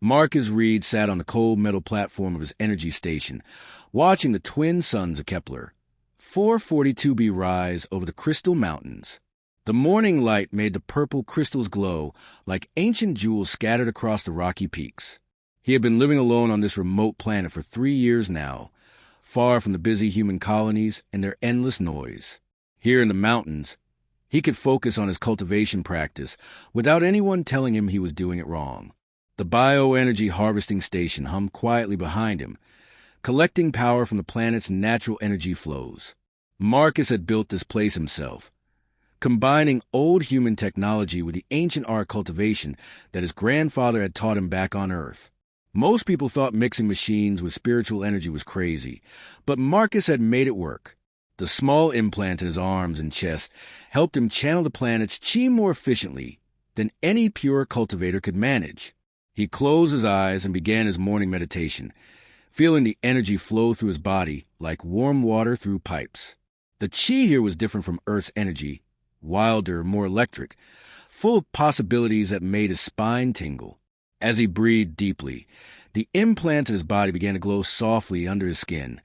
Marcus Reed sat on the cold metal platform of his energy station, watching the twin suns of Kepler, 442b, rise over the crystal mountains. The morning light made the purple crystals glow like ancient jewels scattered across the rocky peaks. He had been living alone on this remote planet for 3 years now, far from the busy human colonies and their endless noise. Here in the mountains, he could focus on his cultivation practice without anyone telling him he was doing it wrong. The bioenergy harvesting station hummed quietly behind him, collecting power from the planet's natural energy flows. Marcus had built this place himself, combining old human technology with the ancient art cultivation that his grandfather had taught him back on Earth. Most people thought mixing machines with spiritual energy was crazy, but Marcus had made it work. The small implants in his arms and chest helped him channel the planet's chi more efficiently than any pure cultivator could manage. He closed his eyes and began his morning meditation, feeling the energy flow through his body like warm water through pipes. The chi here was different from Earth's energy, wilder, more electric, full of possibilities that made his spine tingle. As he breathed deeply, the implants in his body began to glow softly under his skin,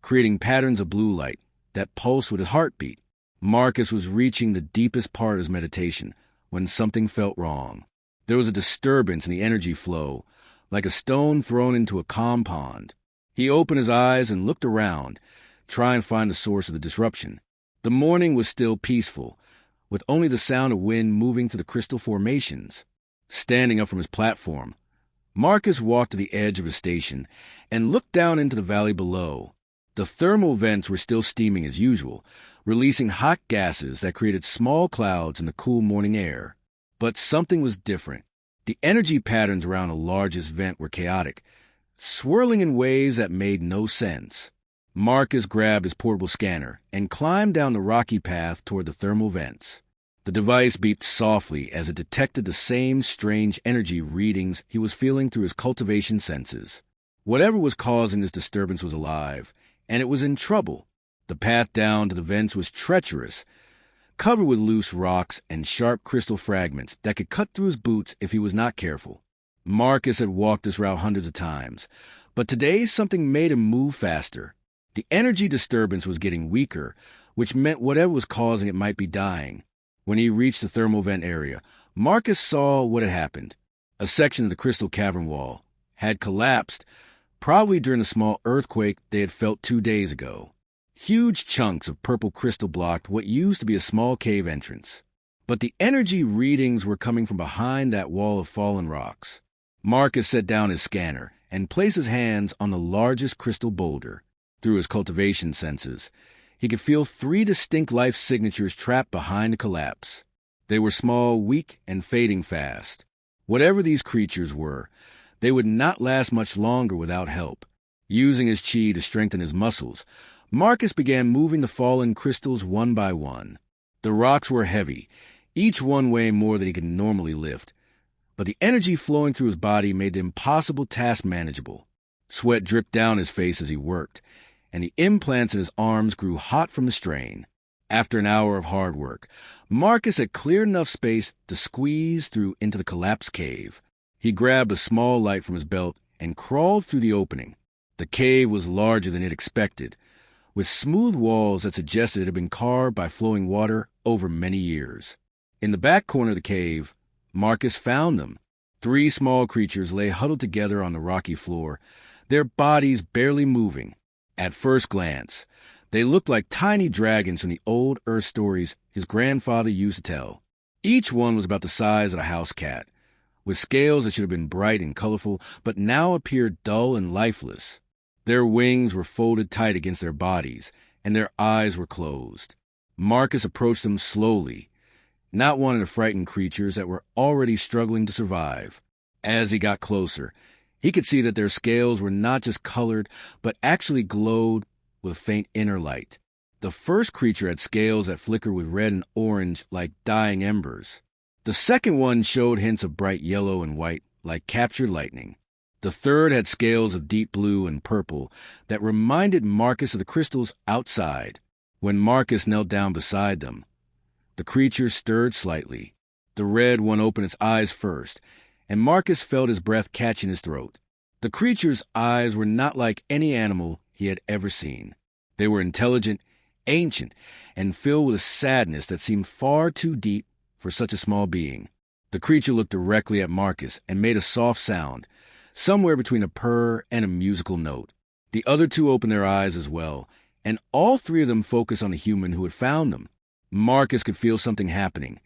creating patterns of blue light that pulsed with his heartbeat. Marcus was reaching the deepest part of his meditation when something felt wrong. There was a disturbance in the energy flow, like a stone thrown into a calm pond. He opened his eyes and looked around, trying to find the source of the disruption. The morning was still peaceful, with only the sound of wind moving through the crystal formations. Standing up from his platform, Marcus walked to the edge of his station and looked down into the valley below. The thermal vents were still steaming as usual, releasing hot gases that created small clouds in the cool morning air. But something was different. The energy patterns around the largest vent were chaotic, swirling in ways that made no sense. Marcus grabbed his portable scanner and climbed down the rocky path toward the thermal vents. The device beeped softly as it detected the same strange energy readings he was feeling through his cultivation senses. Whatever was causing this disturbance was alive, and it was in trouble. The path down to the vents was treacherous, covered with loose rocks and sharp crystal fragments that could cut through his boots if he was not careful. Marcus had walked this route hundreds of times, but today something made him move faster. The energy disturbance was getting weaker, which meant whatever was causing it might be dying. When he reached the thermal vent area, Marcus saw what had happened. A section of the crystal cavern wall had collapsed, probably during the small earthquake they had felt 2 days ago. Huge chunks of purple crystal blocked what used to be a small cave entrance. But the energy readings were coming from behind that wall of fallen rocks. Marcus set down his scanner and placed his hands on the largest crystal boulder. Through his cultivation senses, he could feel 3 distinct life signatures trapped behind the collapse. They were small, weak, and fading fast. Whatever these creatures were, they would not last much longer without help. Using his chi to strengthen his muscles, Marcus began moving the fallen crystals one by one. The rocks were heavy, each one weighing more than he could normally lift, but the energy flowing through his body made the impossible task manageable. Sweat dripped down his face as he worked, and the implants in his arms grew hot from the strain. After an hour of hard work, Marcus had cleared enough space to squeeze through into the collapsed cave. He grabbed a small light from his belt and crawled through the opening. The cave was larger than he had expected, with smooth walls that suggested it had been carved by flowing water over many years. In the back corner of the cave, Marcus found them. 3 small creatures lay huddled together on the rocky floor, their bodies barely moving. At first glance, they looked like tiny dragons from the old Earth stories his grandfather used to tell. Each one was about the size of a house cat, with scales that should have been bright and colorful, but now appeared dull and lifeless. Their wings were folded tight against their bodies, and their eyes were closed. Marcus approached them slowly, not wanting to frighten creatures that were already struggling to survive. As he got closer, he could see that their scales were not just colored, but actually glowed with faint inner light. The first creature had scales that flickered with red and orange like dying embers. The second one showed hints of bright yellow and white like captured lightning. The third had scales of deep blue and purple that reminded Marcus of the crystals outside. When Marcus knelt down beside them, the creature stirred slightly. The red one opened its eyes first, and Marcus felt his breath catch in his throat. The creature's eyes were not like any animal he had ever seen. They were intelligent, ancient, and filled with a sadness that seemed far too deep for such a small being. The creature looked directly at Marcus and made a soft sound, somewhere between a purr and a musical note. The other two opened their eyes as well, and all three of them focused on the human who had found them. Marcus could feel something happening,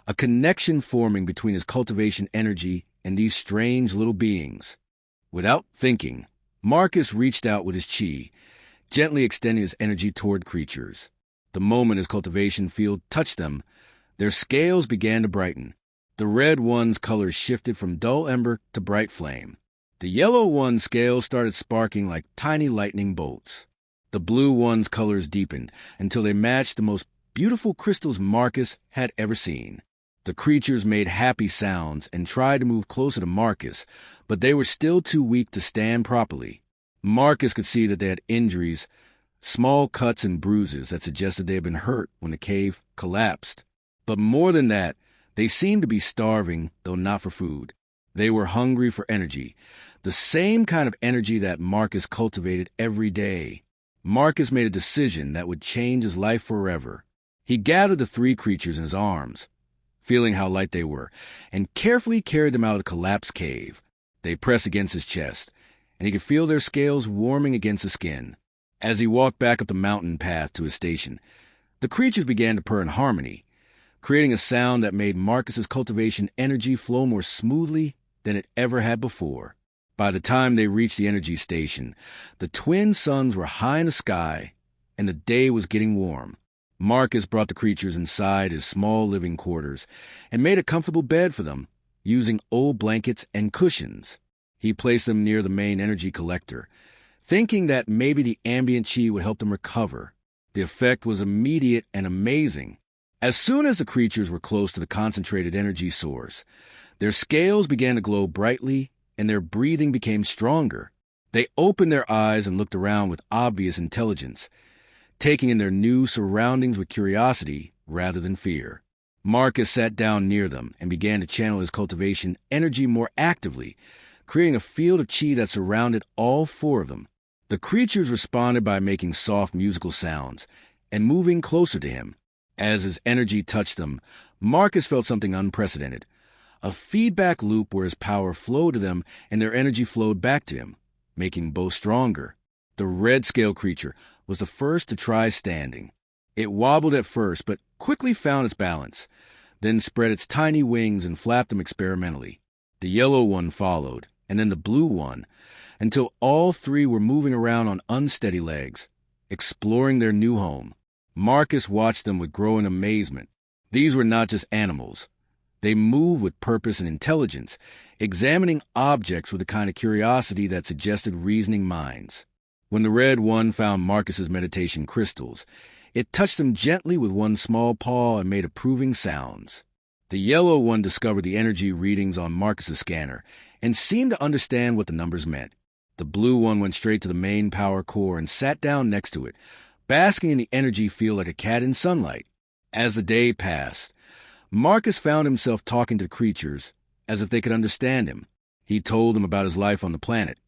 a connection forming between his cultivation energy and these strange little beings. Without thinking, Marcus reached out with his chi, gently extending his energy toward creatures. The moment his cultivation field touched them, their scales began to brighten. The red one's colors shifted from dull ember to bright flame. The yellow one's scales started sparking like tiny lightning bolts. The blue one's colors deepened until they matched the most beautiful crystals Marcus had ever seen. The creatures made happy sounds and tried to move closer to Marcus, but they were still too weak to stand properly. Marcus could see that they had injuries, small cuts and bruises that suggested they had been hurt when the cave collapsed. But more than that, they seemed to be starving, though not for food. They were hungry for energy, the same kind of energy that Marcus cultivated every day. Marcus made a decision that would change his life forever. He gathered the three creatures in his arms, feeling how light they were, and carefully carried them out of the collapsed cave. They pressed against his chest, and he could feel their scales warming against the skin. As he walked back up the mountain path to his station, the creatures began to purr in harmony, creating a sound that made Marcus's cultivation energy flow more smoothly than it ever had before. By the time they reached the energy station, the twin suns were high in the sky, and the day was getting warm. Marcus brought the creatures inside his small living quarters and made a comfortable bed for them, using old blankets and cushions. He placed them near the main energy collector, thinking that maybe the ambient chi would help them recover. The effect was immediate and amazing. As soon as the creatures were close to the concentrated energy source, their scales began to glow brightly and their breathing became stronger. They opened their eyes and looked around with obvious intelligence, taking in their new surroundings with curiosity rather than fear. Marcus sat down near them and began to channel his cultivation energy more actively, creating a field of chi that surrounded all four of them. The creatures responded by making soft musical sounds and moving closer to him. As his energy touched them, Marcus felt something unprecedented, a feedback loop where his power flowed to them and their energy flowed back to him, making both stronger. The red scale creature was the first to try standing. It wobbled at first, but quickly found its balance, then spread its tiny wings and flapped them experimentally. The yellow one followed, and then the blue one, until all three were moving around on unsteady legs, exploring their new home. Marcus watched them with growing amazement. These were not just animals. They moved with purpose and intelligence, examining objects with a kind of curiosity that suggested reasoning minds. When the red one found Marcus's meditation crystals, it touched them gently with one small paw and made approving sounds. The yellow one discovered the energy readings on Marcus's scanner and seemed to understand what the numbers meant. The blue one went straight to the main power core and sat down next to it, basking in the energy field like a cat in sunlight. As the day passed, Marcus found himself talking to the creatures as if they could understand him. He told them about his life on the planet,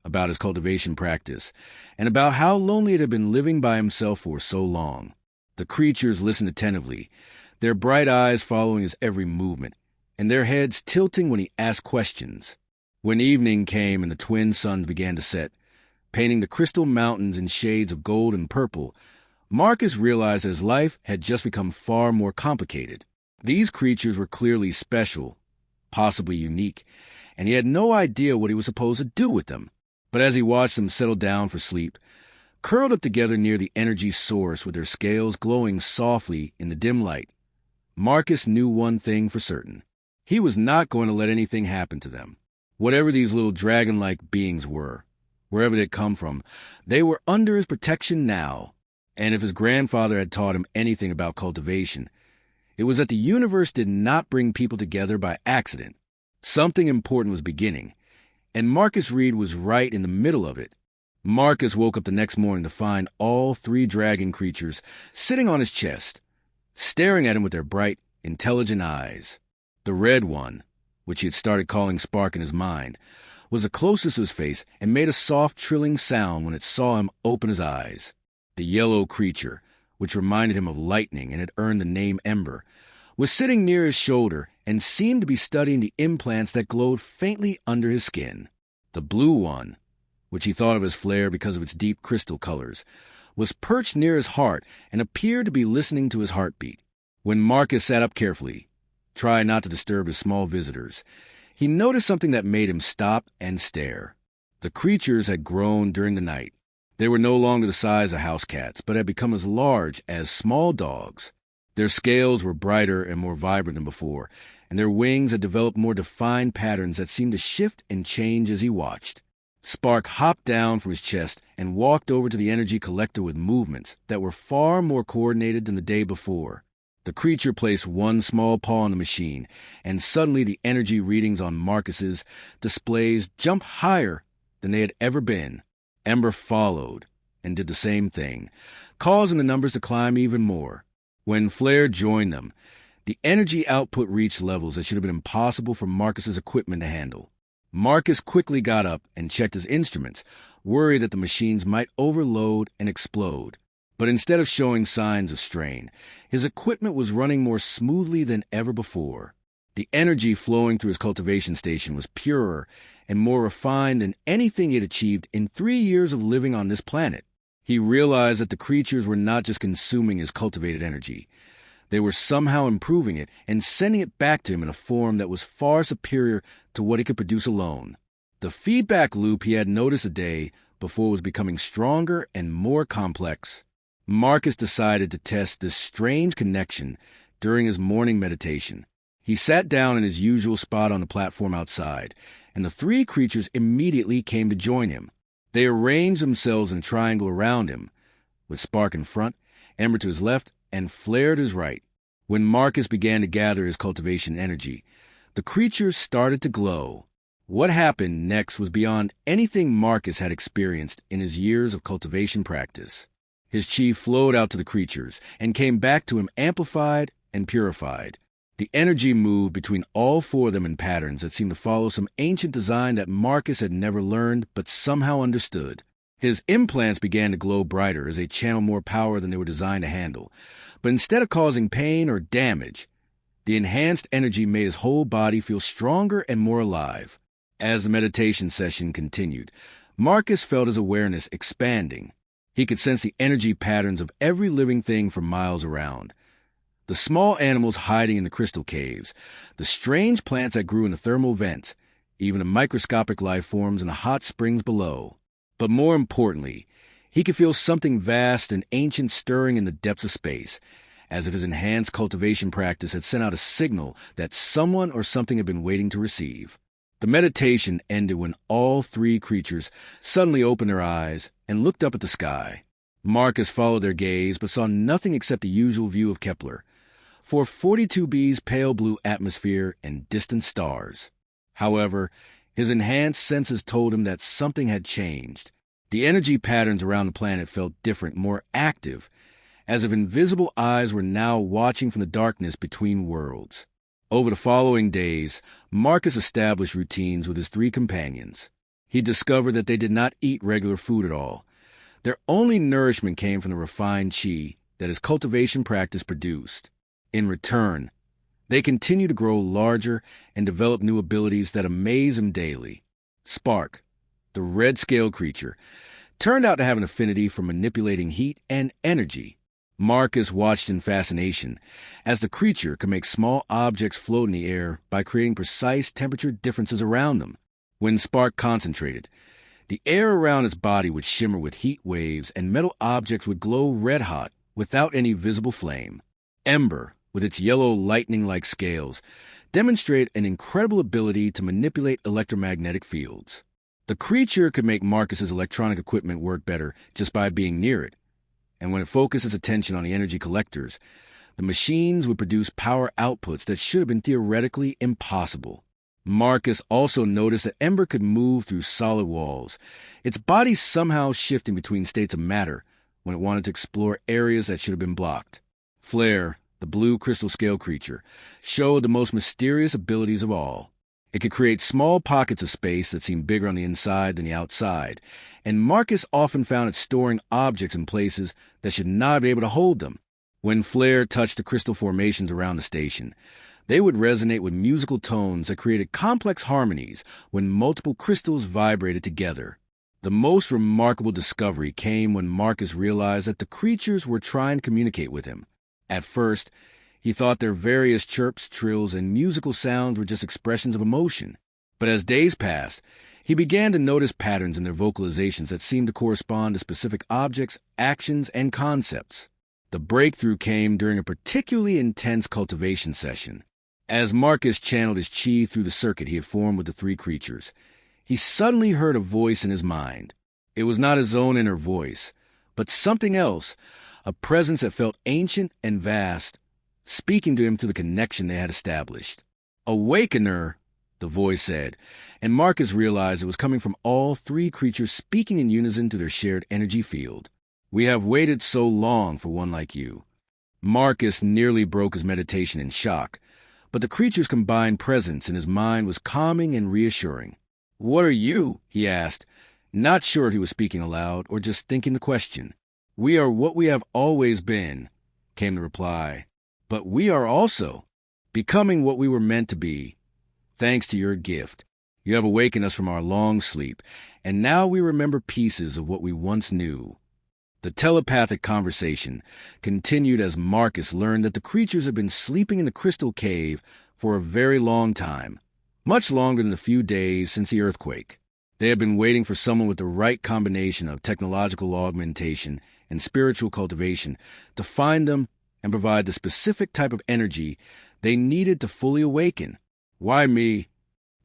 about his cultivation practice, and about how lonely it had been living by himself for so long. The creatures listened attentively, their bright eyes following his every movement, and their heads tilting when he asked questions. When evening came and the twin suns began to set, painting the crystal mountains in shades of gold and purple, Marcus realized that his life had just become far more complicated. These creatures were clearly special, possibly unique, and he had no idea what he was supposed to do with them. But as he watched them settle down for sleep, curled up together near the energy source with their scales glowing softly in the dim light, Marcus knew one thing for certain. He was not going to let anything happen to them. Whatever these little dragon-like beings were, wherever they'd come from, they were under his protection now. And if his grandfather had taught him anything about cultivation, it was that the universe did not bring people together by accident. Something important was beginning, and Marcus Reed was right in the middle of it. Marcus woke up the next morning to find all three dragon creatures sitting on his chest, staring at him with their bright, intelligent eyes. The red one, which he had started calling Spark in his mind, was the closest to his face and made a soft, trilling sound when it saw him open his eyes. The yellow creature, which reminded him of lightning and had earned the name Ember, was sitting near his shoulder and seemed to be studying the implants that glowed faintly under his skin. The blue one, which he thought of as Flare because of its deep crystal colors, was perched near his heart and appeared to be listening to his heartbeat. When Marcus sat up carefully, trying not to disturb his small visitors, he noticed something that made him stop and stare. The creatures had grown during the night. They were no longer the size of house cats, but had become as large as small dogs. Their scales were brighter and more vibrant than before, and their wings had developed more defined patterns that seemed to shift and change as he watched. Spark hopped down from his chest and walked over to the energy collector with movements that were far more coordinated than the day before. The creature placed one small paw on the machine, and suddenly the energy readings on Marcus's displays jumped higher than they had ever been. Ember followed and did the same thing, causing the numbers to climb even more. When Flare joined them, the energy output reached levels that should have been impossible for Marcus's equipment to handle. Marcus quickly got up and checked his instruments, worried that the machines might overload and explode. But instead of showing signs of strain, his equipment was running more smoothly than ever before. The energy flowing through his cultivation station was purer and more refined than anything he had achieved in 3 years of living on this planet. He realized that the creatures were not just consuming his cultivated energy. They were somehow improving it and sending it back to him in a form that was far superior to what he could produce alone. The feedback loop he had noticed a day before was becoming stronger and more complex. Marcus decided to test this strange connection during his morning meditation. He sat down in his usual spot on the platform outside, and the 3 creatures immediately came to join him. They arranged themselves in a triangle around him, with Spark in front, Ember to his left, and Flare to his right. When Marcus began to gather his cultivation energy, the creatures started to glow. What happened next was beyond anything Marcus had experienced in his years of cultivation practice. His chi flowed out to the creatures and came back to him amplified and purified. The energy moved between all 4 of them in patterns that seemed to follow some ancient design that Marcus had never learned but somehow understood. His implants began to glow brighter as they channeled more power than they were designed to handle. But instead of causing pain or damage, the enhanced energy made his whole body feel stronger and more alive. As the meditation session continued, Marcus felt his awareness expanding. He could sense the energy patterns of every living thing for miles around. The small animals hiding in the crystal caves, the strange plants that grew in the thermal vents, even the microscopic life forms in the hot springs below. But more importantly, he could feel something vast and ancient stirring in the depths of space, as if his enhanced cultivation practice had sent out a signal that someone or something had been waiting to receive. The meditation ended when all 3 creatures suddenly opened their eyes and looked up at the sky. Marcus followed their gaze but saw nothing except the usual view of Kepler, 442b's pale blue atmosphere and distant stars. However, his enhanced senses told him that something had changed. The energy patterns around the planet felt different, more active, as if invisible eyes were now watching from the darkness between worlds. Over the following days, Marcus established routines with his 3 companions. He discovered that they did not eat regular food at all. Their only nourishment came from the refined chi that his cultivation practice produced. In return, they continued to grow larger and develop new abilities that amaze him daily. Spark, the red scale creature, turned out to have an affinity for manipulating heat and energy. Marcus watched in fascination as the creature could make small objects float in the air by creating precise temperature differences around them. When Spark concentrated, the air around its body would shimmer with heat waves and metal objects would glow red-hot without any visible flame. Ember, with its yellow lightning-like scales, demonstrated an incredible ability to manipulate electromagnetic fields. The creature could make Marcus's electronic equipment work better just by being near it, and when it focused its attention on the energy collectors, the machines would produce power outputs that should have been theoretically impossible. Marcus also noticed that Ember could move through solid walls, its body somehow shifting between states of matter when it wanted to explore areas that should have been blocked. Flare, the blue crystal scale creature, showed the most mysterious abilities of all. It could create small pockets of space that seemed bigger on the inside than the outside, and Marcus often found it storing objects in places that should not be able to hold them. When Flare touched the crystal formations around the station, they would resonate with musical tones that created complex harmonies when multiple crystals vibrated together. The most remarkable discovery came when Marcus realized that the creatures were trying to communicate with him. At first, he thought their various chirps, trills, and musical sounds were just expressions of emotion. But as days passed, he began to notice patterns in their vocalizations that seemed to correspond to specific objects, actions, and concepts. The breakthrough came during a particularly intense cultivation session. As Marcus channeled his chi through the circuit he had formed with the three creatures, he suddenly heard a voice in his mind. It was not his own inner voice, but something else, a presence that felt ancient and vast, speaking to him through the connection they had established. "Awakener," the voice said, and Marcus realized it was coming from all three creatures speaking in unison to their shared energy field. "We have waited so long for one like you." Marcus nearly broke his meditation in shock, but the creature's combined presence in his mind was calming and reassuring. "What are you?" he asked, not sure if he was speaking aloud or just thinking the question. "We are what we have always been," came the reply. "But we are also becoming what we were meant to be, thanks to your gift. You have awakened us from our long sleep, and now we remember pieces of what we once knew." The telepathic conversation continued as Marcus learned that the creatures had been sleeping in the crystal cave for a very long time, much longer than the few days since the earthquake. They had been waiting for someone with the right combination of technological augmentation and spiritual cultivation to find them and provide the specific type of energy they needed to fully awaken. "Why me?"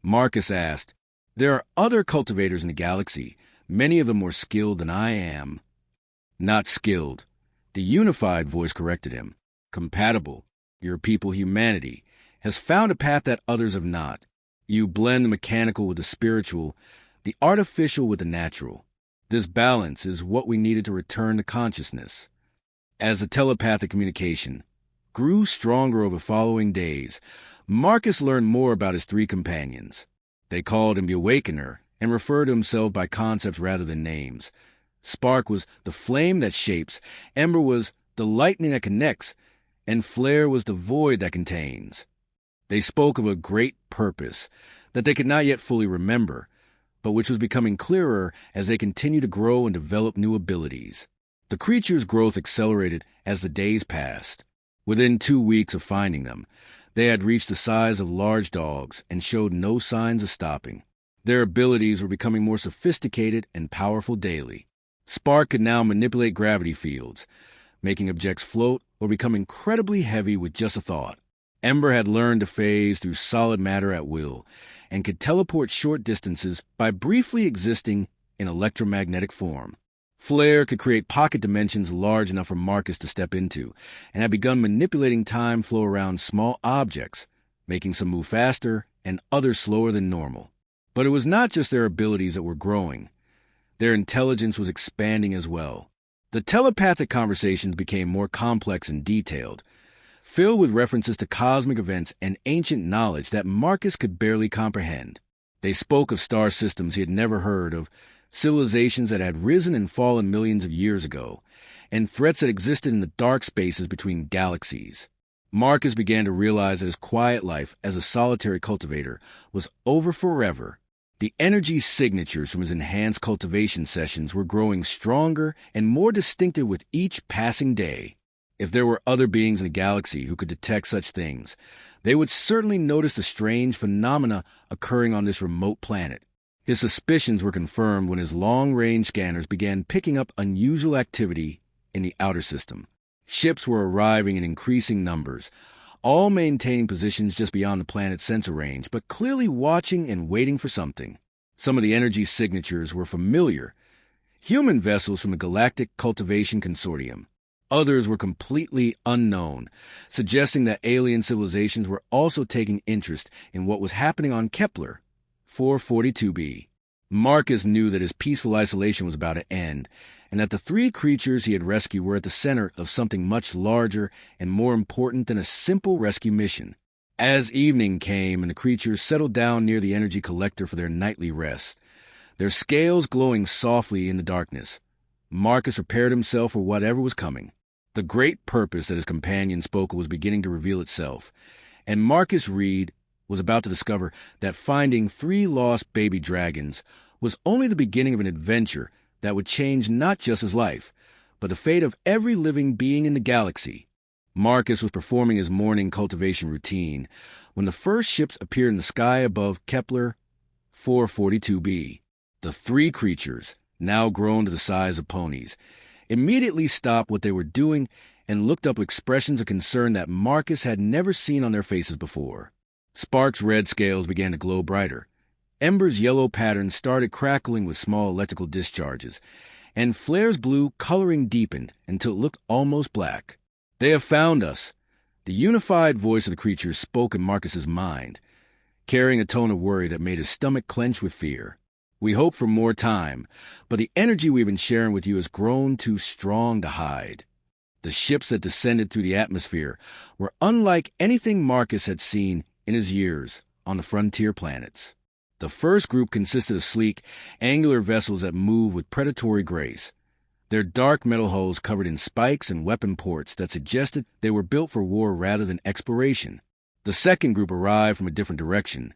Marcus asked. "There are other cultivators in the galaxy, many of them more skilled than I am." "Not skilled," the unified voice corrected him. "Compatible. Your people, humanity, has found a path that others have not. You blend the mechanical with the spiritual, the artificial with the natural. This balance is what we needed to return to consciousness." As the telepathic communication grew stronger over following days, Marcus learned more about his three companions. They called him the Awakener and referred to himself by concepts rather than names. Spark was the flame that shapes, Ember was the lightning that connects, and Flare was the void that contains. They spoke of a great purpose that they could not yet fully remember, but which was becoming clearer as they continued to grow and develop new abilities. The creatures' growth accelerated as the days passed. Within 2 weeks of finding them, they had reached the size of large dogs and showed no signs of stopping. Their abilities were becoming more sophisticated and powerful daily. Spark could now manipulate gravity fields, making objects float or become incredibly heavy with just a thought. Ember had learned to phase through solid matter at will and could teleport short distances by briefly existing in electromagnetic form. Flare could create pocket dimensions large enough for Marcus to step into and had begun manipulating time flow around small objects, making some move faster and others slower than normal. But it was not just their abilities that were growing. Their intelligence was expanding as well. The telepathic conversations became more complex and detailed, filled with references to cosmic events and ancient knowledge that Marcus could barely comprehend. They spoke of star systems he had never heard of, civilizations that had risen and fallen millions of years ago, and threats that existed in the dark spaces between galaxies. Marcus began to realize that his quiet life as a solitary cultivator was over forever. The energy signatures from his enhanced cultivation sessions were growing stronger and more distinctive with each passing day. If there were other beings in the galaxy who could detect such things, they would certainly notice the strange phenomena occurring on this remote planet. His suspicions were confirmed when his long-range scanners began picking up unusual activity in the outer system. Ships were arriving in increasing numbers, all maintaining positions just beyond the planet's sensor range, but clearly watching and waiting for something. Some of the energy signatures were familiar, human vessels from the Galactic Cultivation Consortium. Others were completely unknown, suggesting that alien civilizations were also taking interest in what was happening on Kepler 442b. Marcus knew that his peaceful isolation was about to end, and that the three creatures he had rescued were at the center of something much larger and more important than a simple rescue mission. As evening came and the creatures settled down near the energy collector for their nightly rest, their scales glowing softly in the darkness, Marcus prepared himself for whatever was coming. The great purpose that his companion spoke of was beginning to reveal itself, and Marcus Reed was about to discover that finding 3 lost baby dragons was only the beginning of an adventure that would change not just his life, but the fate of every living being in the galaxy. Marcus was performing his morning cultivation routine when the first ships appeared in the sky above Kepler 442b. The 3 creatures, now grown to the size of ponies, immediately stopped what they were doing and looked up with expressions of concern that Marcus had never seen on their faces before. Spark's red scales began to glow brighter. Ember's yellow patterns started crackling with small electrical discharges, and Flare's blue coloring deepened until it looked almost black. "They have found us." The unified voice of the creatures spoke in Marcus's mind, carrying a tone of worry that made his stomach clench with fear. "We hope for more time, but the energy we've been sharing with you has grown too strong to hide." The ships that descended through the atmosphere were unlike anything Marcus had seen in his years on the frontier planets. The first group consisted of sleek, angular vessels that moved with predatory grace, their dark metal hulls covered in spikes and weapon ports that suggested they were built for war rather than exploration. The second group arrived from a different direction,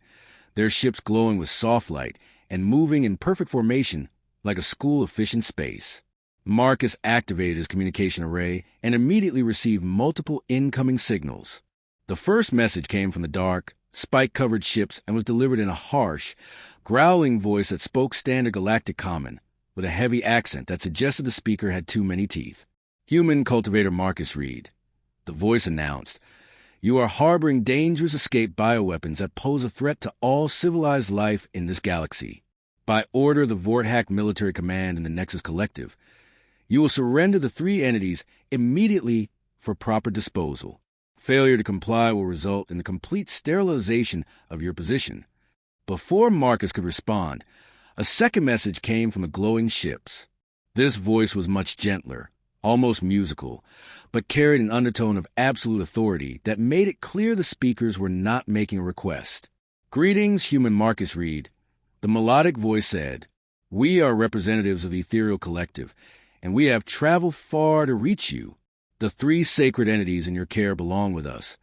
their ships glowing with soft light and moving in perfect formation like a school of fish in space. Marcus activated his communication array and immediately received multiple incoming signals. The first message came from the dark, spike-covered ships and was delivered in a harsh, growling voice that spoke standard galactic common, with a heavy accent that suggested the speaker had too many teeth. "Human cultivator Marcus Reed," the voice announced, "you are harboring dangerous escaped bioweapons that pose a threat to all civilized life in this galaxy. By order of the Vorthack Military Command and the Nexus Collective, you will surrender the 3 entities immediately for proper disposal. Failure to comply will result in the complete sterilization of your position." Before Marcus could respond, a second message came from the glowing ships. This voice was much gentler, almost musical, but carried an undertone of absolute authority that made it clear the speakers were not making a request. "Greetings, human Marcus Reed," the melodic voice said. "We are representatives of the Ethereal Collective, and we have traveled far to reach you. The 3 sacred entities in your care belong with us,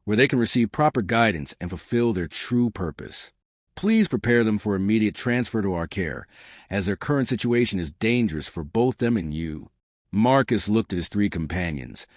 where they can receive proper guidance and fulfill their true purpose. Please prepare them for immediate transfer to our care, as their current situation is dangerous for both them and you." Marcus looked at his 3 companions,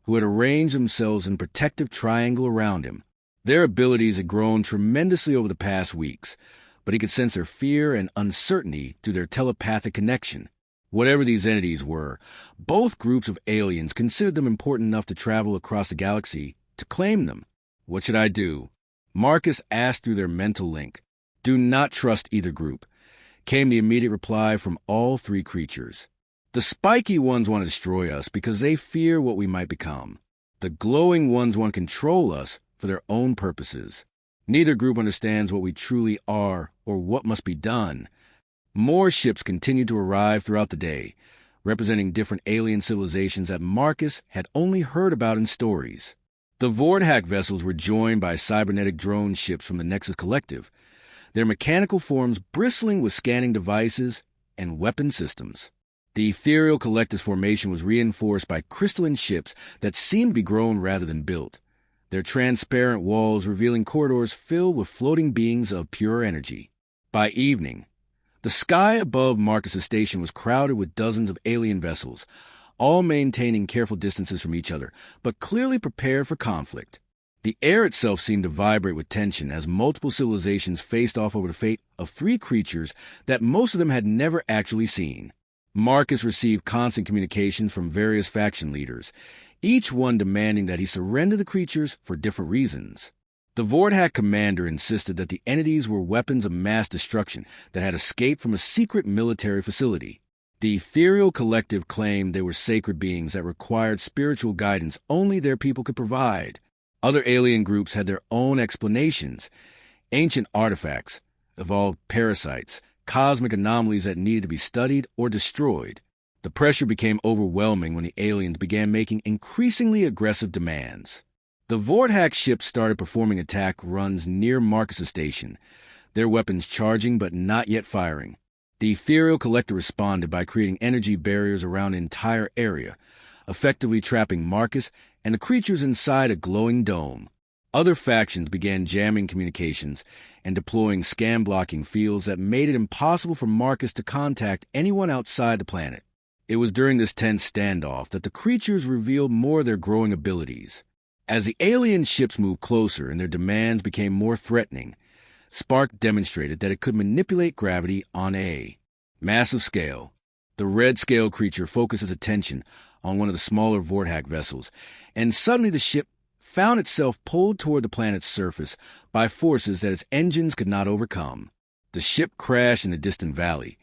who had arranged themselves in a protective triangle around him. Their abilities had grown tremendously over the past weeks, but he could sense their fear and uncertainty through their telepathic connection. Whatever these entities were, both groups of aliens considered them important enough to travel across the galaxy to claim them. "What should I do?" Marcus asked through their mental link. "Do not trust either group," came the immediate reply from all 3 creatures. "The spiky ones want to destroy us because they fear what we might become. The glowing ones want to control us for their own purposes. Neither group understands what we truly are or what must be done." More ships continued to arrive throughout the day, representing different alien civilizations that Marcus had only heard about in stories. The Vorthack vessels were joined by cybernetic drone ships from the Nexus Collective, their mechanical forms bristling with scanning devices and weapon systems. The Ethereal Collective's formation was reinforced by crystalline ships that seemed to be grown rather than built, their transparent walls revealing corridors filled with floating beings of pure energy. By evening, the sky above Marcus's station was crowded with dozens of alien vessels, all maintaining careful distances from each other, but clearly prepared for conflict. The air itself seemed to vibrate with tension as multiple civilizations faced off over the fate of 3 creatures that most of them had never actually seen. Marcus received constant communications from various faction leaders, each one demanding that he surrender the creatures for different reasons. The Vorthack commander insisted that the entities were weapons of mass destruction that had escaped from a secret military facility. The Ethereal Collective claimed they were sacred beings that required spiritual guidance only their people could provide. Other alien groups had their own explanations: ancient artifacts, evolved parasites, cosmic anomalies that needed to be studied or destroyed. The pressure became overwhelming when the aliens began making increasingly aggressive demands. The Vortex ships started performing attack runs near Marcus's station, their weapons charging but not yet firing. The Ethereal Collector responded by creating energy barriers around an entire area, effectively trapping Marcus and the creatures inside a glowing dome. Other factions began jamming communications and deploying scan-blocking fields that made it impossible for Marcus to contact anyone outside the planet. It was during this tense standoff that the creatures revealed more of their growing abilities. As the alien ships moved closer and their demands became more threatening, Spark demonstrated that it could manipulate gravity on a massive scale. The red scale creature focuses attention on one of the smaller Vortex vessels, and suddenly the ship found itself pulled toward the planet's surface by forces that its engines could not overcome. The ship crashed in a distant valley,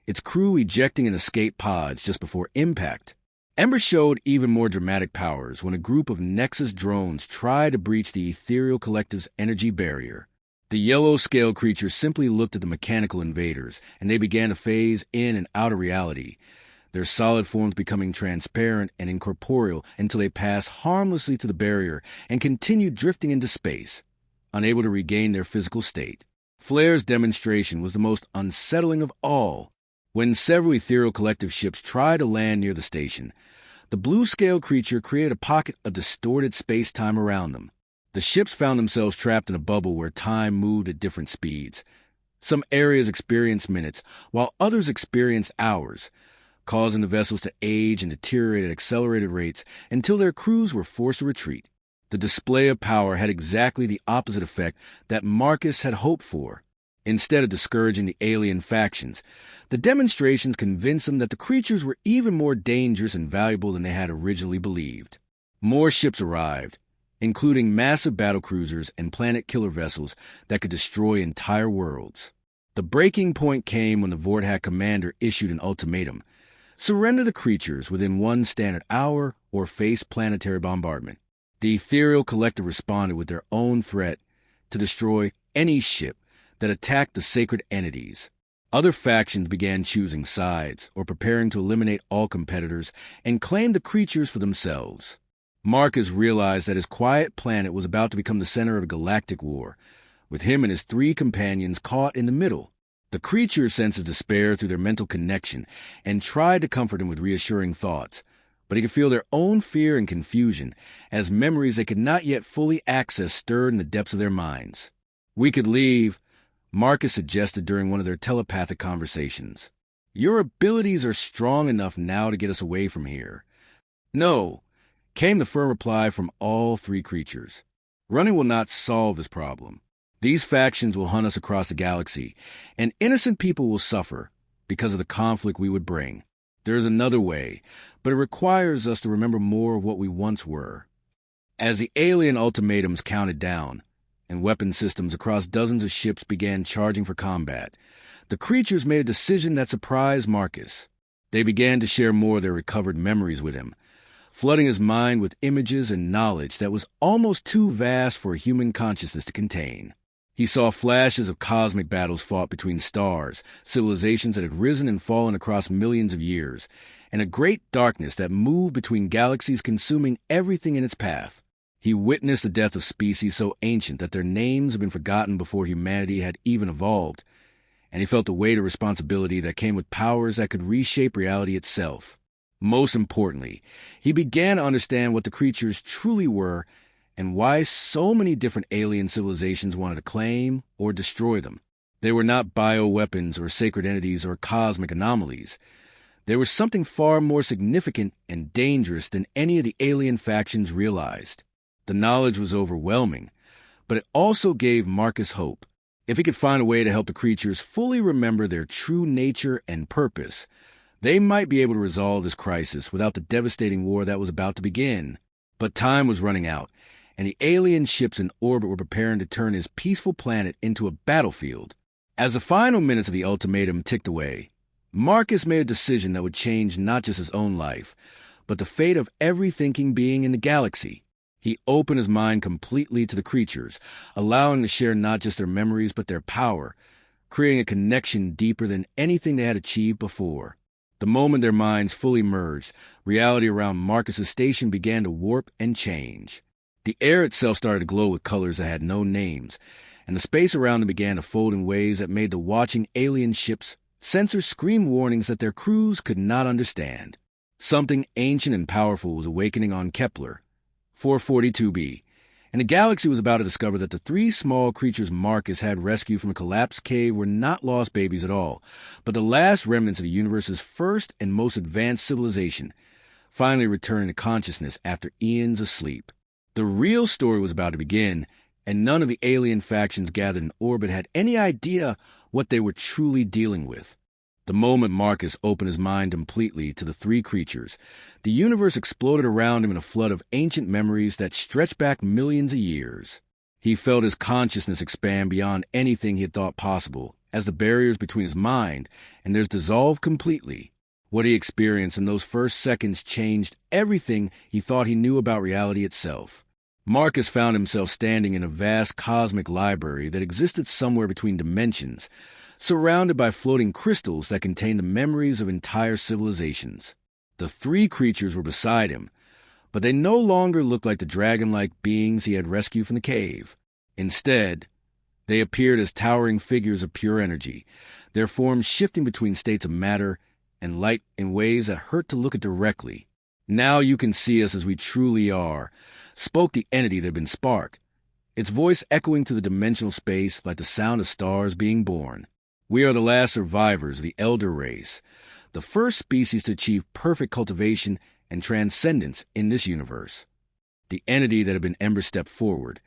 its crew ejecting in escape pods just before impact. Ember showed even more dramatic powers when a group of Nexus drones tried to breach the Ethereal Collective's energy barrier. The yellow-scale creatures simply looked at the mechanical invaders, and they began to phase in and out of reality, their solid forms becoming transparent and incorporeal until they passed harmlessly to the barrier and continued drifting into space, unable to regain their physical state. Flair's demonstration was the most unsettling of all. When several Ethereal Collective ships tried to land near the station, the blue-scale creature created a pocket of distorted space-time around them. The ships found themselves trapped in a bubble where time moved at different speeds. Some areas experienced minutes, while others experienced hours, causing the vessels to age and deteriorate at accelerated rates until their crews were forced to retreat. The display of power had exactly the opposite effect that Marcus had hoped for. Instead of discouraging the alien factions, the demonstrations convinced them that the creatures were even more dangerous and valuable than they had originally believed. More ships arrived, including massive battlecruisers and planet-killer vessels that could destroy entire worlds. The breaking point came when the Vortex commander issued an ultimatum: surrender the creatures within 1 standard hour or face planetary bombardment. The Ethereal Collective responded with their own threat to destroy any ship that attacked the sacred entities. Other factions began choosing sides or preparing to eliminate all competitors and claim the creatures for themselves. Marcus realized that his quiet planet was about to become the center of a galactic war, with him and his 3 companions caught in the middle. The creatures sensed his despair through their mental connection and tried to comfort him with reassuring thoughts, but he could feel their own fear and confusion as memories they could not yet fully access stirred in the depths of their minds. "We could leave," Marcus suggested during one of their telepathic conversations. "Your abilities are strong enough now to get us away from here." "No," came the firm reply from all 3 creatures. "Running will not solve this problem. These factions will hunt us across the galaxy, and innocent people will suffer because of the conflict we would bring. There is another way, but it requires us to remember more of what we once were." As the alien ultimatums counted down, and weapon systems across dozens of ships began charging for combat, the creatures made a decision that surprised Marcus. They began to share more of their recovered memories with him, flooding his mind with images and knowledge that was almost too vast for a human consciousness to contain. He saw flashes of cosmic battles fought between stars, civilizations that had risen and fallen across millions of years, and a great darkness that moved between galaxies, consuming everything in its path. He witnessed the death of species so ancient that their names had been forgotten before humanity had even evolved, and he felt the weight of responsibility that came with powers that could reshape reality itself. Most importantly, he began to understand what the creatures truly were and why so many different alien civilizations wanted to claim or destroy them. They were not bioweapons or sacred entities or cosmic anomalies. They were something far more significant and dangerous than any of the alien factions realized. The knowledge was overwhelming, but it also gave Marcus hope. If he could find a way to help the creatures fully remember their true nature and purpose, they might be able to resolve this crisis without the devastating war that was about to begin. But time was running out, and the alien ships in orbit were preparing to turn his peaceful planet into a battlefield. As the final minutes of the ultimatum ticked away, Marcus made a decision that would change not just his own life, but the fate of every thinking being in the galaxy. He opened his mind completely to the creatures, allowing to share not just their memories but their power, creating a connection deeper than anything they had achieved before. The moment their minds fully merged, reality around Marcus's station began to warp and change. The air itself started to glow with colors that had no names, and the space around them began to fold in ways that made the watching alien ships' sensors scream warnings that their crews could not understand. Something ancient and powerful was awakening on Kepler 442b, and the galaxy was about to discover that the three small creatures Marcus had rescued from a collapsed cave were not lost babies at all, but the last remnants of the universe's first and most advanced civilization, finally returning to consciousness after eons of sleep. The real story was about to begin, and none of the alien factions gathered in orbit had any idea what they were truly dealing with. The moment Marcus opened his mind completely to the three creatures, the universe exploded around him in a flood of ancient memories that stretched back millions of years. He felt his consciousness expand beyond anything he had thought possible, as the barriers between his mind and theirs dissolved completely. What he experienced in those first seconds changed everything he thought he knew about reality itself. Marcus found himself standing in a vast cosmic library that existed somewhere between dimensions, surrounded by floating crystals that contained the memories of entire civilizations. The three creatures were beside him, but they no longer looked like the dragon-like beings he had rescued from the cave. Instead, they appeared as towering figures of pure energy, their forms shifting between states of matter and light in ways that hurt to look at directly. "Now you can see us as we truly are," spoke the entity that had been sparked, its voice echoing through the dimensional space like the sound of stars being born. "We are the last survivors of the elder race, the first species to achieve perfect cultivation and transcendence in this universe." The entity that had been Ember stepped forward,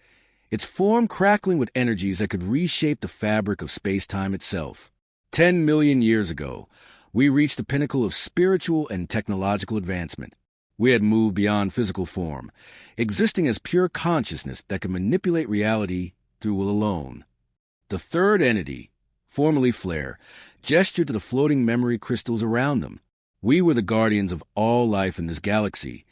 its form crackling with energies that could reshape the fabric of space-time itself. 10 million years ago, we reached the pinnacle of spiritual and technological advancement. We had moved beyond physical form, existing as pure consciousness that could manipulate reality through will alone. The third entity, formerly Flare, gestured to the floating memory crystals around them. "We were the guardians of all life in this galaxy,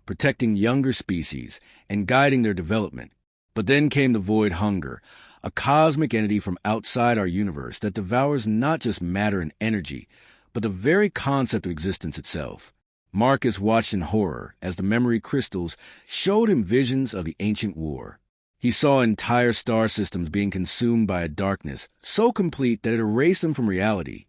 protecting younger species and guiding their development. But then came the Void Hunger, a cosmic entity from outside our universe that devours not just matter and energy, but the very concept of existence itself." Marcus watched in horror as the memory crystals showed him visions of the ancient war. He saw entire star systems being consumed by a darkness so complete that it erased them from reality,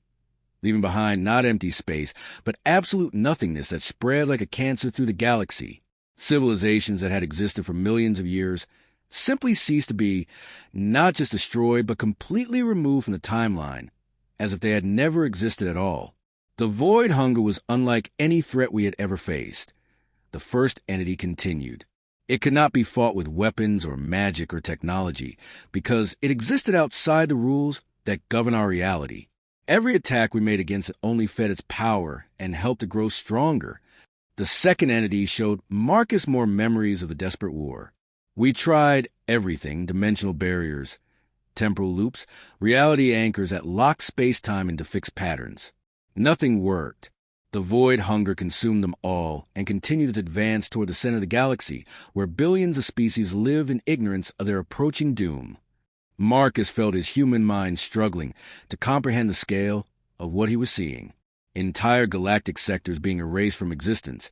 leaving behind not empty space, but absolute nothingness that spread like a cancer through the galaxy. Civilizations that had existed for millions of years simply ceased to be, not just destroyed, but completely removed from the timeline, as if they had never existed at all. The Void Hunger was unlike any threat we had ever faced. The first entity continued. It could not be fought with weapons or magic or technology, because it existed outside the rules that govern our reality. Every attack we made against it only fed its power and helped it grow stronger. The second entity showed Marcus more memories of the desperate war. "We tried everything: dimensional barriers, temporal loops, reality anchors that locked space-time into fixed patterns. Nothing worked. The Void Hunger consumed them all and continued to advance toward the center of the galaxy, where billions of species live in ignorance of their approaching doom." Marcus felt his human mind struggling to comprehend the scale of what he was seeing. Entire galactic sectors being erased from existence.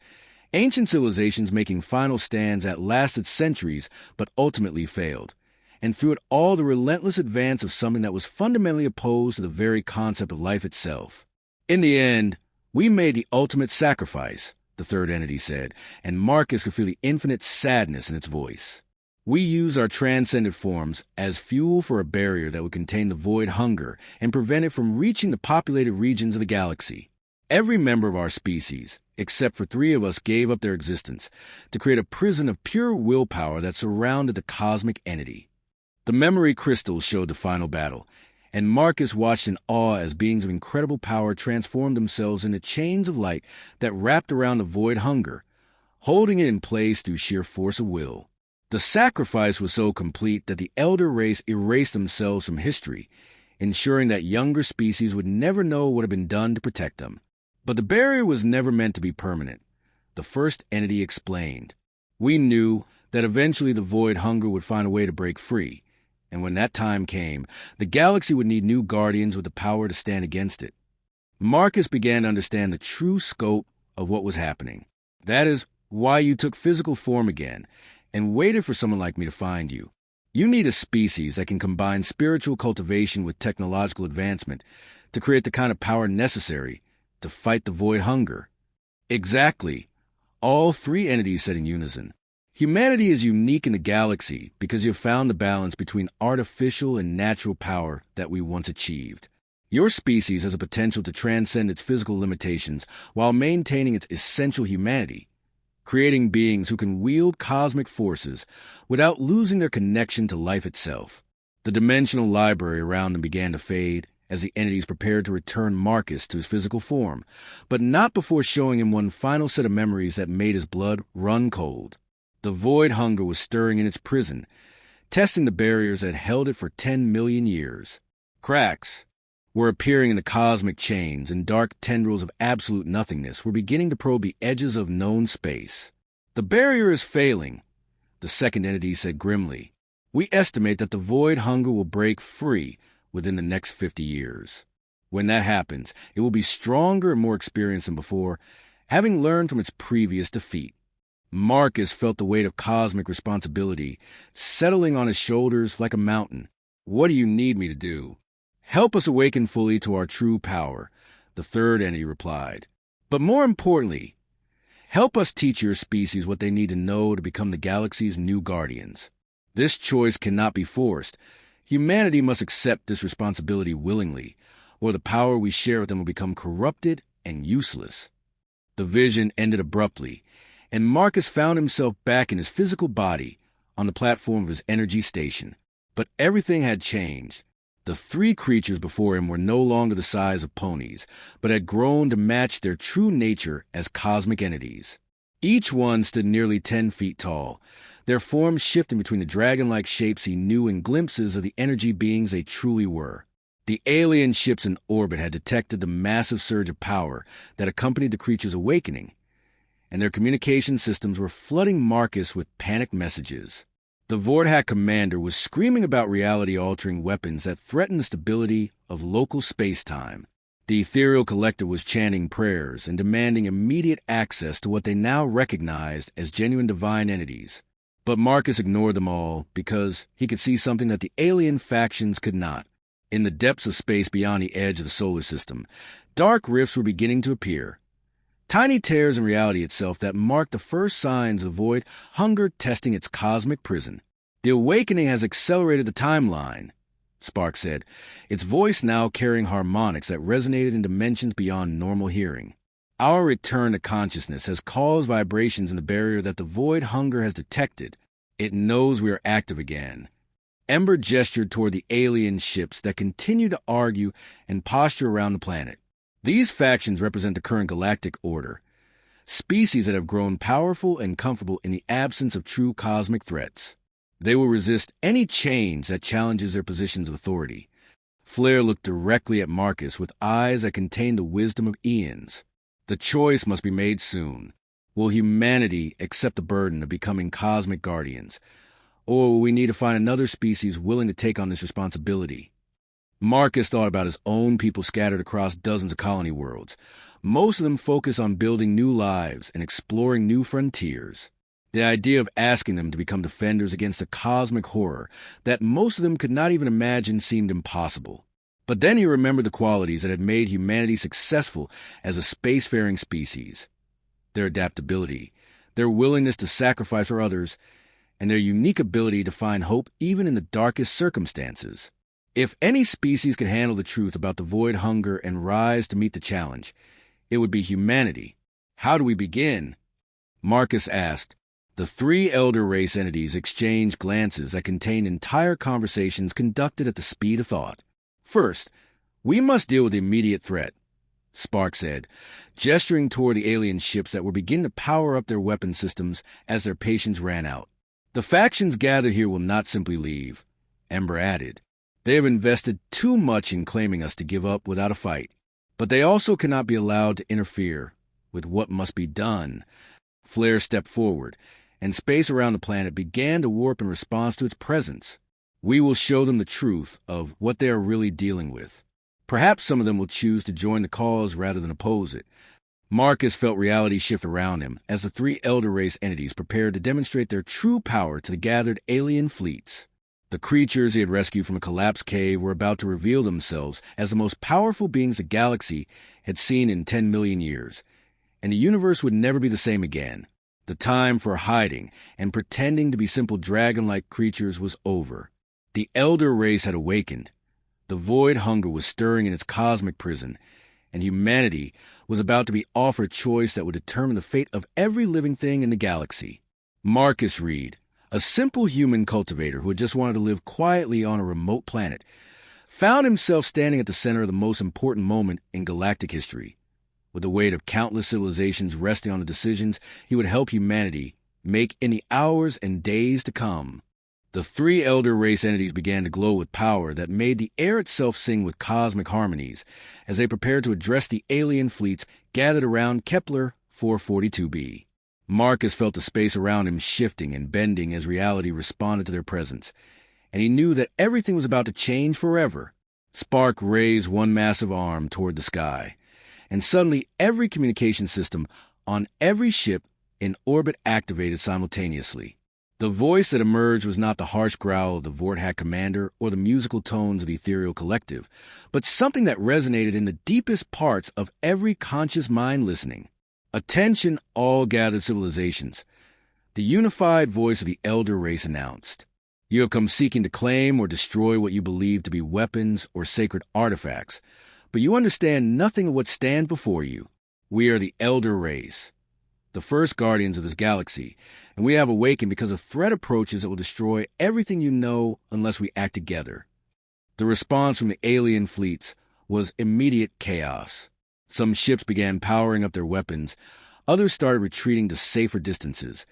Ancient civilizations making final stands that lasted centuries but ultimately failed. And through it all, the relentless advance of something that was fundamentally opposed to the very concept of life itself. "In the end, we made the ultimate sacrifice," the third entity said, and Marcus could feel the infinite sadness in its voice. "We used our transcended forms as fuel for a barrier that would contain the Void Hunger and prevent it from reaching the populated regions of the galaxy. Every member of our species, except for 3 of us, gave up their existence to create a prison of pure willpower that surrounded the cosmic entity." The memory crystals showed the final battle, and Marcus watched in awe as beings of incredible power transformed themselves into chains of light that wrapped around the Void Hunger, holding it in place through sheer force of will. The sacrifice was so complete that the elder race erased themselves from history, ensuring that younger species would never know what had been done to protect them. But the barrier was never meant to be permanent. The first entity explained. "We knew that eventually the Void Hunger would find a way to break free, and when that time came, the galaxy would need new guardians with the power to stand against it." Marcus began to understand the true scope of what was happening. "That is why you took physical form again, and waited for someone like me to find you. You need a species that can combine spiritual cultivation with technological advancement to create the kind of power necessary to fight the void hunger. Exactly. All three entities said in unison. Humanity is unique in the galaxy because you have found the balance between artificial and natural power that we once achieved. Your species has a potential to transcend its physical limitations while maintaining its essential humanity, creating beings who can wield cosmic forces without losing their connection to life itself. The dimensional library around them began to fade as the entities prepared to return Marcus to his physical form, but not before showing him one final set of memories that made his blood run cold. The void hunger was stirring in its prison, testing the barriers that had held it for 10 million years. Cracks were appearing in the cosmic chains, and dark tendrils of absolute nothingness were beginning to probe the edges of known space. The barrier is failing, the second entity said grimly. We estimate that the void hunger will break free within the next 50 years. When that happens, it will be stronger and more experienced than before, having learned from its previous defeat. Marcus felt the weight of cosmic responsibility settling on his shoulders like a mountain. What do you need me to do? Help us awaken fully to our true power, the third entity replied. But more importantly, help us teach your species what they need to know to become the galaxy's new guardians. This choice cannot be forced. Humanity must accept this responsibility willingly, or the power we share with them will become corrupted and useless. The vision ended abruptly, and Marcus found himself back in his physical body on the platform of his energy station. But everything had changed. The three creatures before him were no longer the size of ponies, but had grown to match their true nature as cosmic entities. Each one stood nearly 10 feet tall, their forms shifting between the dragon-like shapes he knew and glimpses of the energy beings they truly were. The alien ships in orbit had detected the massive surge of power that accompanied the creatures' awakening, and their communication systems were flooding Marcus with panicked messages. The Vordak commander was screaming about reality-altering weapons that threatened the stability of local space-time. The ethereal collector was chanting prayers and demanding immediate access to what they now recognized as genuine divine entities. But Marcus ignored them all because he could see something that the alien factions could not. In the depths of space beyond the edge of the solar system, dark rifts were beginning to appear. Tiny tears in reality itself that marked the first signs of void hunger testing its cosmic prison. The awakening has accelerated the timeline, Spark said, its voice now carrying harmonics that resonated in dimensions beyond normal hearing. Our return to consciousness has caused vibrations in the barrier that the void hunger has detected. It knows we are active again. Ember gestured toward the alien ships that continue to argue and posture around the planet. These factions represent the current galactic order, species that have grown powerful and comfortable in the absence of true cosmic threats. They will resist any change that challenges their positions of authority. Flair looked directly at Marcus with eyes that contained the wisdom of eons. The choice must be made soon. Will humanity accept the burden of becoming cosmic guardians, or will we need to find another species willing to take on this responsibility? Marcus thought about his own people scattered across dozens of colony worlds. Most of them focused on building new lives and exploring new frontiers. The idea of asking them to become defenders against a cosmic horror that most of them could not even imagine seemed impossible. But then he remembered the qualities that had made humanity successful as a spacefaring species. Their adaptability, their willingness to sacrifice for others, and their unique ability to find hope even in the darkest circumstances. If any species could handle the truth about the void hunger and rise to meet the challenge, it would be humanity. How do we begin? Marcus asked. The three elder race entities exchanged glances that contained entire conversations conducted at the speed of thought. First, we must deal with the immediate threat, Spark said, gesturing toward the alien ships that were beginning to power up their weapon systems as their patience ran out. The factions gathered here will not simply leave, Ember added. They have invested too much in claiming us to give up without a fight. But they also cannot be allowed to interfere with what must be done. Flair stepped forward, and space around the planet began to warp in response to its presence. We will show them the truth of what they are really dealing with. Perhaps some of them will choose to join the cause rather than oppose it. Marcus felt reality shift around him as the three Elder Race entities prepared to demonstrate their true power to the gathered alien fleets. The creatures he had rescued from a collapsed cave were about to reveal themselves as the most powerful beings the galaxy had seen in 10 million years, and the universe would never be the same again. The time for hiding and pretending to be simple dragon-like creatures was over. The Elder Race had awakened. The void hunger was stirring in its cosmic prison, and humanity was about to be offered a choice that would determine the fate of every living thing in the galaxy. Marcus Reed, a simple human cultivator who had just wanted to live quietly on a remote planet, found himself standing at the center of the most important moment in galactic history. With the weight of countless civilizations resting on the decisions he would help humanity make in the hours and days to come. The three Elder Race entities began to glow with power that made the air itself sing with cosmic harmonies as they prepared to address the alien fleets gathered around Kepler 442b. Marcus felt the space around him shifting and bending as reality responded to their presence, and he knew that everything was about to change forever. Spark raised one massive arm toward the sky, and suddenly every communication system on every ship in orbit activated simultaneously. The voice that emerged was not the harsh growl of the Vortex commander or the musical tones of the ethereal collective, but something that resonated in the deepest parts of every conscious mind listening. Attention, all gathered civilizations. The unified voice of the Elder Race announced. You have come seeking to claim or destroy what you believe to be weapons or sacred artifacts, but you understand nothing of what stands before you. We are the Elder Race, the first guardians of this galaxy, and we have awakened because of threat approaches that will destroy everything you know unless we act together. The response from the alien fleets was immediate chaos. Some ships began powering up their weapons, others started retreating to safer distances,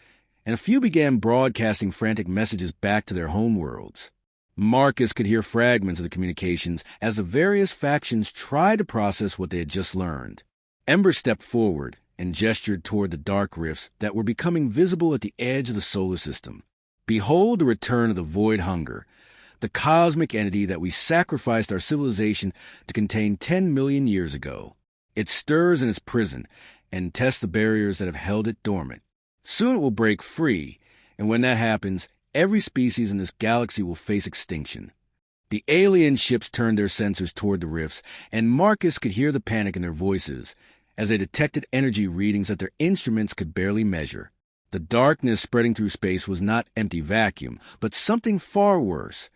and a few began broadcasting frantic messages back to their homeworlds. Marcus could hear fragments of the communications as the various factions tried to process what they had just learned. Ember stepped forward and gestured toward the dark rifts that were becoming visible at the edge of the solar system. Behold the return of the void hunger, the cosmic entity that we sacrificed our civilization to contain 10 million years ago. It stirs in its prison and tests the barriers that have held it dormant. Soon it will break free, and when that happens, every species in this galaxy will face extinction. The alien ships turned their sensors toward the rifts, and Marcus could hear the panic in their voices as they detected energy readings that their instruments could barely measure. The darkness spreading through space was not empty vacuum, but something far worse.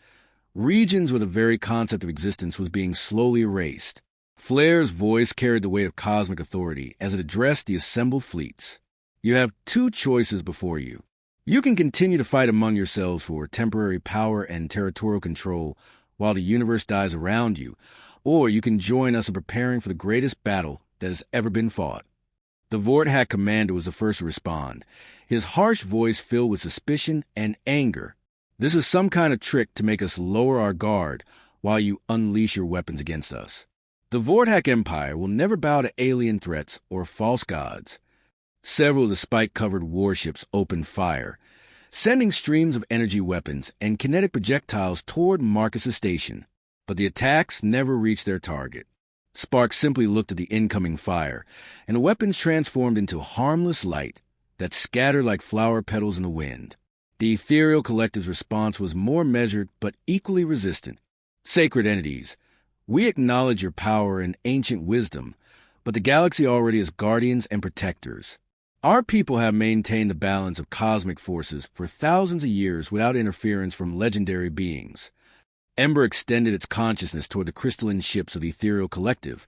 Regions where the very concept of existence was being slowly erased. Flair's voice carried the weight of cosmic authority as it addressed the assembled fleets. You have two choices before you. You can continue to fight among yourselves for temporary power and territorial control while the universe dies around you, or you can join us in preparing for the greatest battle that has ever been fought. The Vortex commander was the first to respond, his harsh voice filled with suspicion and anger. This is some kind of trick to make us lower our guard while you unleash your weapons against us. The Vortex Empire will never bow to alien threats or false gods. Several of the spike-covered warships opened fire, sending streams of energy weapons and kinetic projectiles toward Marcus's station. But the attacks never reached their target. Spark simply looked at the incoming fire, and the weapons transformed into harmless light that scattered like flower petals in the wind. The ethereal collective's response was more measured but equally resistant. Sacred entities, we acknowledge your power and ancient wisdom, but the galaxy already has guardians and protectors. Our people have maintained the balance of cosmic forces for thousands of years without interference from legendary beings. Ember extended its consciousness toward the crystalline ships of the ethereal collective,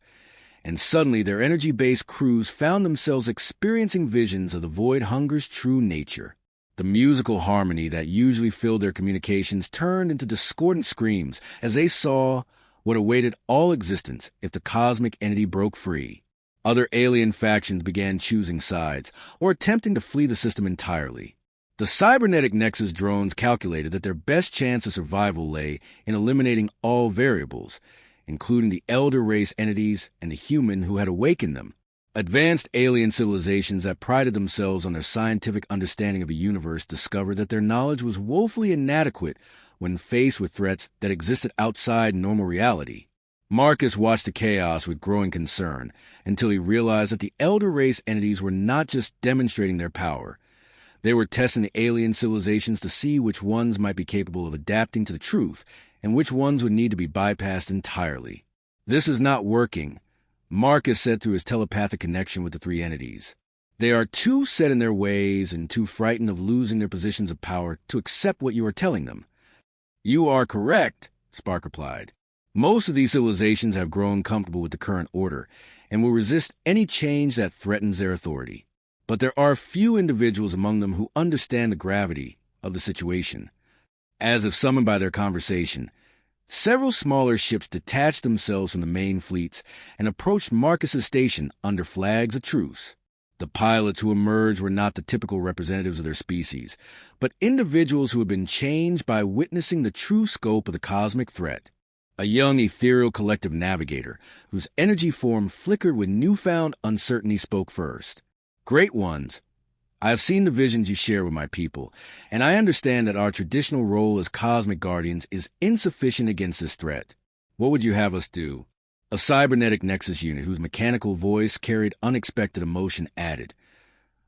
and suddenly their energy-based crews found themselves experiencing visions of the void hunger's true nature. The musical harmony that usually filled their communications turned into discordant screams as they saw what awaited all existence if the cosmic entity broke free. Other alien factions began choosing sides or attempting to flee the system entirely. The cybernetic Nexus drones calculated that their best chance of survival lay in eliminating all variables, including the Elder Race entities and the human who had awakened them. Advanced alien civilizations that prided themselves on their scientific understanding of the universe discovered that their knowledge was woefully inadequate when faced with threats that existed outside normal reality. Marcus watched the chaos with growing concern until he realized that the Elder Race entities were not just demonstrating their power. They were testing the alien civilizations to see which ones might be capable of adapting to the truth and which ones would need to be bypassed entirely. "This is not working," Marcus said through his telepathic connection with the three entities. "They are too set in their ways and too frightened of losing their positions of power to accept what you are telling them." "You are correct," Spark replied. "Most of these civilizations have grown comfortable with the current order and will resist any change that threatens their authority. But there are few individuals among them who understand the gravity of the situation." As if summoned by their conversation, several smaller ships detached themselves from the main fleets and approached Marcus's station under flags of truce. The pilots who emerged were not the typical representatives of their species, but individuals who had been changed by witnessing the true scope of the cosmic threat. A young ethereal collective navigator, whose energy form flickered with newfound uncertainty, spoke first. "Great Ones, I have seen the visions you share with my people, and I understand that our traditional role as cosmic guardians is insufficient against this threat. What would you have us do?" A cybernetic nexus unit whose mechanical voice carried unexpected emotion added,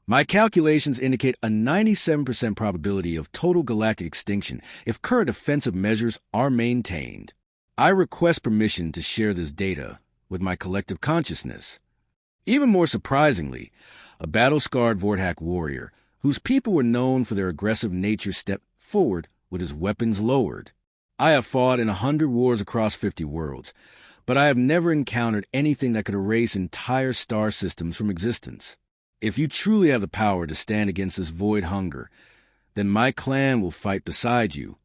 "My calculations indicate a 97% probability of total galactic extinction if current offensive measures are maintained. I request permission to share this data with my collective consciousness." Even more surprisingly, a battle-scarred Vortak warrior, whose people were known for their aggressive nature, stepped forward with his weapons lowered. "I have fought in 100 wars across 50 worlds, but I have never encountered anything that could erase entire star systems from existence. If you truly have the power to stand against this void hunger, then my clan will fight beside you."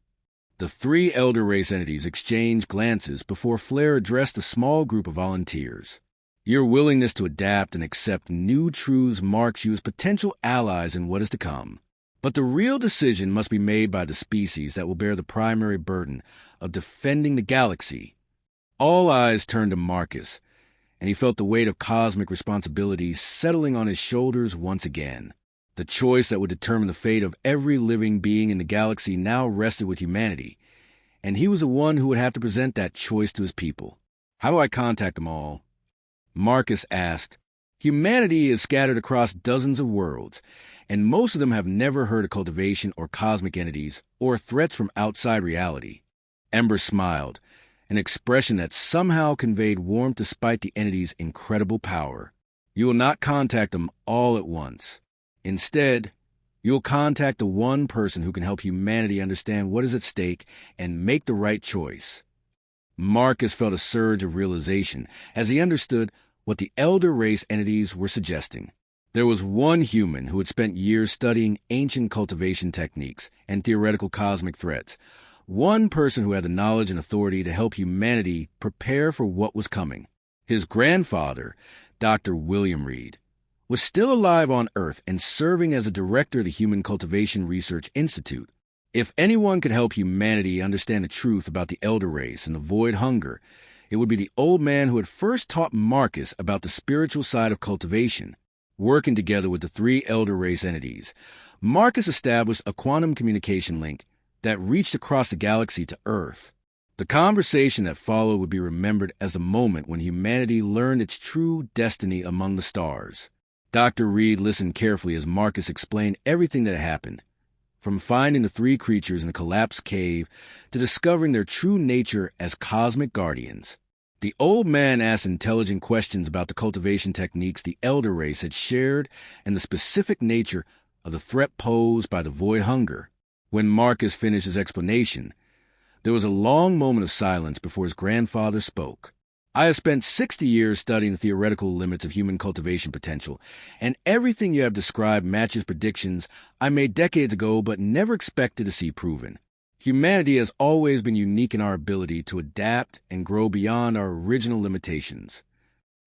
The three Elder Race entities exchanged glances before Flair addressed a small group of volunteers. "Your willingness to adapt and accept new truths marks you as potential allies in what is to come. But the real decision must be made by the species that will bear the primary burden of defending the galaxy." All eyes turned to Marcus, and he felt the weight of cosmic responsibility settling on his shoulders once again. The choice that would determine the fate of every living being in the galaxy now rested with humanity, and he was the one who would have to present that choice to his people. "How do I contact them all?" Marcus asked. "Humanity is scattered across dozens of worlds, and most of them have never heard of cultivation or cosmic entities or threats from outside reality." Ember smiled, an expression that somehow conveyed warmth despite the entity's incredible power. "You will not contact them all at once. Instead, you will contact the one person who can help humanity understand what is at stake and make the right choice." Marcus felt a surge of realization as he understood what the Elder Race entities were suggesting. There was one human who had spent years studying ancient cultivation techniques and theoretical cosmic threats, one person who had the knowledge and authority to help humanity prepare for what was coming. His grandfather, Dr. William Reed, was still alive on Earth and serving as a director of the Human Cultivation Research Institute. If anyone could help humanity understand the truth about the Elder Race and avoid hunger, it would be the old man who had first taught Marcus about the spiritual side of cultivation. Working together with the three Elder Race entities, Marcus established a quantum communication link that reached across the galaxy to Earth. The conversation that followed would be remembered as the moment when humanity learned its true destiny among the stars. Dr. Reed listened carefully as Marcus explained everything that had happened, from finding the three creatures in the collapsed cave to discovering their true nature as cosmic guardians. The old man asked intelligent questions about the cultivation techniques the Elder Race had shared and the specific nature of the threat posed by the void hunger. When Marcus finished his explanation, there was a long moment of silence before his grandfather spoke. "I have spent 60 years studying the theoretical limits of human cultivation potential, and everything you have described matches predictions I made decades ago but never expected to see proven. Humanity has always been unique in our ability to adapt and grow beyond our original limitations."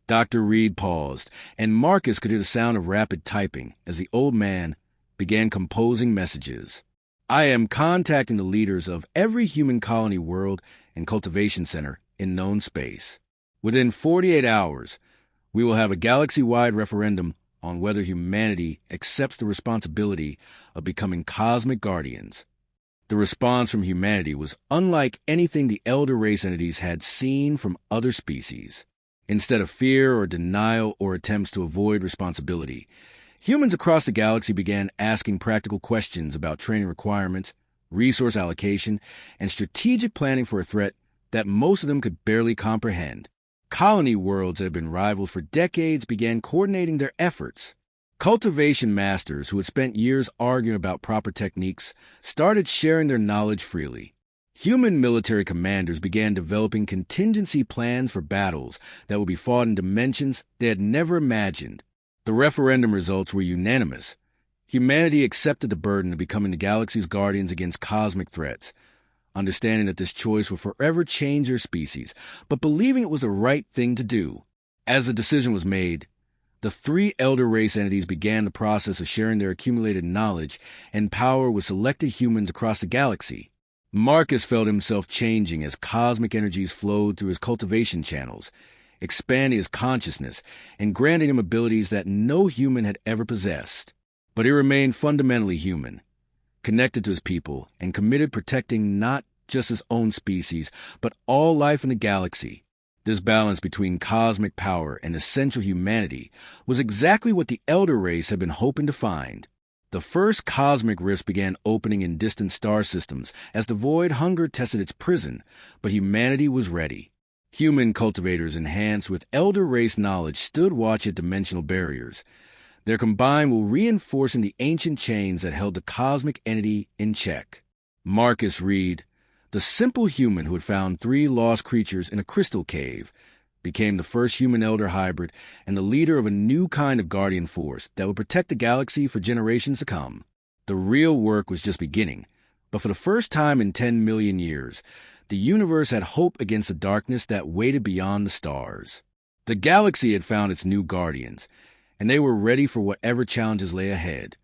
Dr. Reed paused, and Marcus could hear the sound of rapid typing as the old man began composing messages. "I am contacting the leaders of every human colony world and cultivation center in known space. Within 48 hours, we will have a galaxy-wide referendum on whether humanity accepts the responsibility of becoming cosmic guardians. The response from humanity was unlike anything the elder race entities had seen from other species. Instead of fear or denial or attempts to avoid responsibility, humans across the galaxy began asking practical questions about training requirements, resource allocation, and strategic planning for a threat that most of them could barely comprehend. Colony worlds that had been rivals for decades began coordinating their efforts. Cultivation masters who had spent years arguing about proper techniques started sharing their knowledge freely. Human military commanders began developing contingency plans for battles that would be fought in dimensions they had never imagined. The referendum results were unanimous. Humanity accepted the burden of becoming the galaxy's guardians against cosmic threats, understanding that this choice would forever change their species, but believing it was the right thing to do. As the decision was made, the three elder race entities began the process of sharing their accumulated knowledge and power with selected humans across the galaxy. Marcus felt himself changing as cosmic energies flowed through his cultivation channels, expanding his consciousness and granting him abilities that no human had ever possessed. But he remained fundamentally human, connected to his people and committed protecting not just his own species, but all life in the galaxy. This balance between cosmic power and essential humanity was exactly what the elder race had been hoping to find. The first cosmic rifts began opening in distant star systems as the void hunger tested its prison, but humanity was ready. Human cultivators enhanced with elder race knowledge stood watch at dimensional barriers, their combined will reinforcing the ancient chains that held the cosmic entity in check. Marcus Reed, the simple human who had found 3 lost creatures in a crystal cave, became the first human-elder hybrid and the leader of a new kind of guardian force that would protect the galaxy for generations to come. The real work was just beginning, but for the first time in 10 million years, the universe had hope against the darkness that waited beyond the stars. The galaxy had found its new guardians, and they were ready for whatever challenges lay ahead.